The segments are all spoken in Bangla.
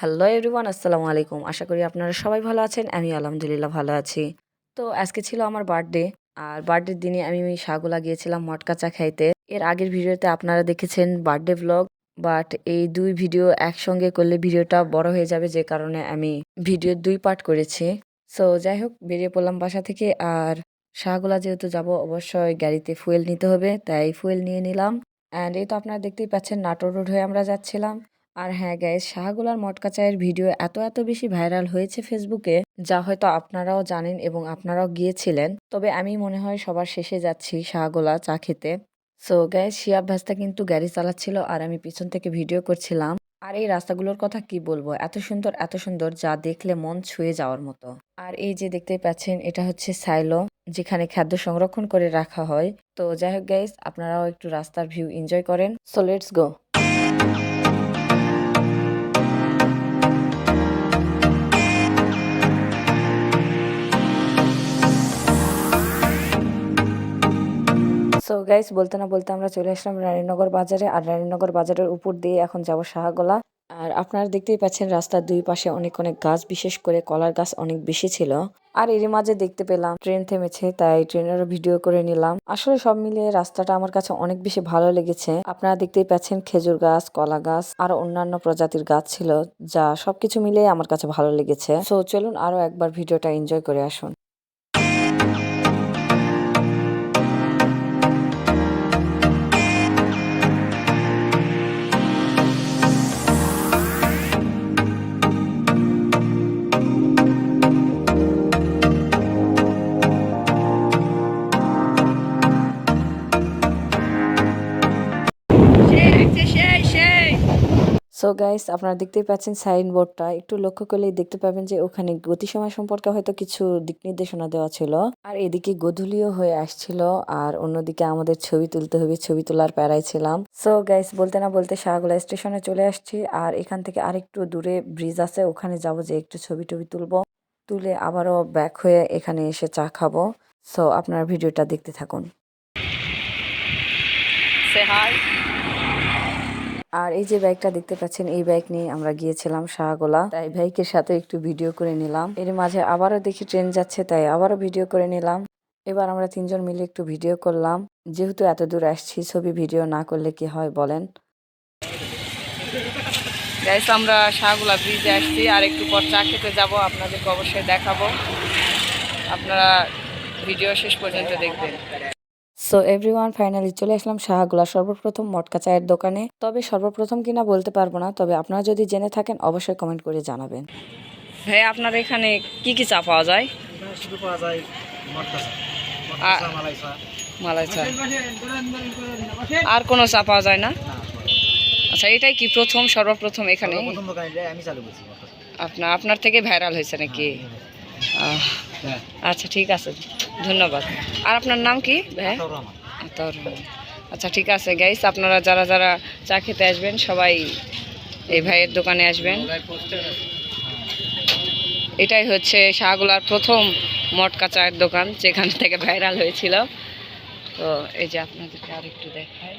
হ্যালো এভরিওয়ান, আসসালামু আলাইকুম। আশা করি আপনারা সবাই ভালো আছেন। আমি আলহামদুলিল্লাহ ভালো আছি। তো আজকে ছিল আমার বার্থডে। আর বার্থডের দিনে আমি শাহগোলা গিয়েছিলাম মটকা চা খাইতে। এর আগের ভিডিওতে আপনারা দেখেছেন বার্থডে ভ্লগ। বাট এই ২ ভিডিও একসঙ্গে করলে ভিডিওটা বড় হয়ে যাবে, যে কারণে আমি ভিডিওর ২ পার্ট করেছি। সো যাই হোক, বেরিয়ে পড়লাম বাসা থেকে। আর শাহগোলা যেহেতু যাব, অবশ্যই গাড়িতে ফুয়েল নিতে হবে, তাই ফুয়েল নিয়ে নিলাম। অ্যান্ড এই তো আপনারা দেখতেই পাচ্ছেন, নাটোর রোড হয়ে আমরা যাচ্ছিলাম। আর হ্যাঁ গাইস, শাহগোলার মটকা চায়ের ভিডিও এত বেশি ভাইরাল হয়েছে ফেসবুকে, যা হয়তো আপনারাও জানেন এবং আপনারাও গিয়েছিলেন। তবে আমি মনে হয় সবার শেষে যাচ্ছি শাহগোলা চা খেতে। সো গাইস, শিয়াব ভাস্তা কিন্তু গাড়ি চালাচ্ছিল আর আমি পিছন থেকে ভিডিও করছিলাম। আর এই রাস্তাগুলোর কথা কি বলবো, এত সুন্দর যা দেখলে মন ছুঁয়ে যাওয়ার মতো। আর এই যে দেখতেই পাচ্ছেন, এটা হচ্ছে সাইলো, যেখানে খাদ্য সংরক্ষণ করে রাখা হয়। তো যাই হোক গাইস, আপনারাও একটু রাস্তার ভিউ এনজয় করেন। So let's go. So guys, বলতে না বলতে আমরা চলে আসলাম রানীনগর বাজারে। আর রানীনগর বাজারের উপর দিয়ে এখন যাব শাহগোলা। আর আপনারা দেখতেই পাচ্ছেন, রাস্তার দুই পাশে অনেক গাছ, বিশেষ করে কলার গাছ অনেক বেশি ছিল। আর এরই মাঝে দেখতে পেলাম ট্রেন থেমেছে, তাই ট্রেনেরও ভিডিও করে নিলাম। আসলে সব মিলিয়ে রাস্তাটা আমার কাছে অনেক বেশি ভালো লেগেছে। আপনারা দেখতেই পাচ্ছেন খেজুর গাছ, কলা গাছ আর অন্যান্য প্রজাতির গাছ ছিল, যা সবকিছু মিলিয়ে আমার কাছে ভালো লেগেছে। সো চলুন আরো একবার ভিডিওটা এনজয় করে আসুন। সো গাইস, আপনারা দেখতেই পাচ্ছেন সাইনবোর্ডটা, একটু লক্ষ্য করলেই দেখতে পাবেন যে ওখানে গতিসময় সম্পর্কে হয়তো কিছু দিক নির্দেশনা দেওয়া ছিল। আর এদিকে গোধূলিও হয়ে আসছিল, আর অন্যদিকে আমাদের ছবি তুলতে হবে, ছবি তোলার প্যারায় ছিলাম। সো গাইস, বলতে না বলতে শাহগোলা স্টেশনে চলে আসছি। আর এখান থেকে আরেকটু দূরে ব্রিজ আছে, ওখানে যাব, যে একটু ছবি টবি তুলবো, তুলে আবারও ব্যাক হয়ে এখানে এসে চা খাবো। সো আপনারা ভিডিওটা দেখতে থাকুন। আর এই যে বাইকটা দেখতে পাচ্ছেন, এই বাইক নিয়ে আমরা গিয়েছিলাম শাহগোলা, তাই বাইকের সাথে একটু ভিডিও করে নিলাম। এর মাঝে আবারও দেখি ট্রেন যাচ্ছে, তাই আবারও ভিডিও করে নিলাম। এবার আমরা ৩ জন মিলে একটু ভিডিও করলাম। যেহেতু এত দূর আসছি, ছবি ভিডিও না করলে কি হয় বলেন। গাইস, আমরা শাহগোলা ব্রিজে আসছি, আর একটু পর চা খেতে যাব, আপনাদেরকে অবশ্যই দেখাবো। আপনারা ভিডিও শেষ পর্যন্ত দেখবেন। সো এভরিওয়ান, ফাইনালি চলে আসলাম শাহগোলা সর্বপ্রথম মটকা চায়ের দোকানে। তবে সর্বপ্রথম কিনা বলতে পারবো না, তবে আপনারা যদি জেনে থাকেন অবশ্যই কমেন্ট করে জানাবেন। ভাই, আপনার এখানে কি চা পাওয়া যায়? শুধু পাওয়া যায় মটকা চা, মটকা চা, মালাই চা। মালাই চা, আর কোনো চা পাওয়া যায় না? আচ্ছা, এটাই কি সর্বপ্রথম এখানে প্রথম দোকান আমি চালু করছি মটকা চা। আপনার থেকে ভাইরাল হয়েছে নাকি? হ্যাঁ। আচ্ছা, ঠিক আছে, ধন্যবাদ। আর আপনার নাম কি ভাই? আতাউর রহমান। আচ্ছা, ঠিক আছে গাইস, আপনারা যারা চা খেতে আসবেন সবাই এই ভাইয়ের দোকানে আসবেন। এটাই হচ্ছে শাহগোলার প্রথম মটকা চায়ের দোকান, যেখান থেকে ভাইরাল হয়েছিল। তো এই যে আপনাদেরকে আর একটু দেখাই।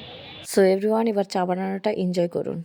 সো এভরিওয়ান, এবার চা বানানোটা এনজয় করুন।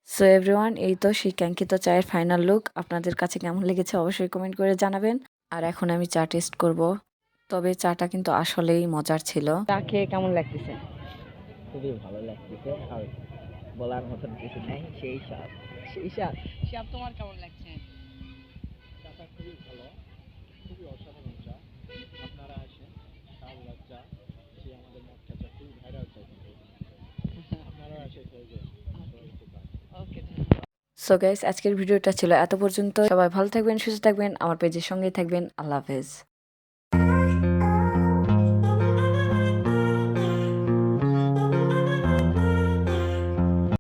সো এভরিওয়ান, এই তো সেই কাঙ্ক্ষিত চায়ের ফাইনাল লুক। আপনাদের কাছে কেমন লেগেছে অবশ্যই কমেন্ট করে জানাবেন। আর এখন আমি চা টেস্ট করব। তবে চাটা কিন্তু আসলেই মজার ছিল। চা খেয়ে কেমন লাগতেছে? খুবই ভালো লাগতেছে, আর বলার মতন কিছু নাই। সেই স্বাদ, সেই স্বাদ। শিহাব, তোমার কেমন লাগছে? চাটা খুবই ভালো, খুবই অসাধারণ চা। আপনারা আসেন, শাহবাগ চা, সে আমাদের মটকা চা খুবই ভাইরাল চা কিন্তু। আপনারা এসে খেয়ে যান, সবাই খুব ভালো। ওকে। সো গাইস, আজকের ভিডিওটা ছিল এত পর্যন্ত। সবাই ভালো থাকবেন, সুস্থ থাকবেন, আমার পেজের সঙ্গেই থাকবেন। আল্লাহ হাফেজ।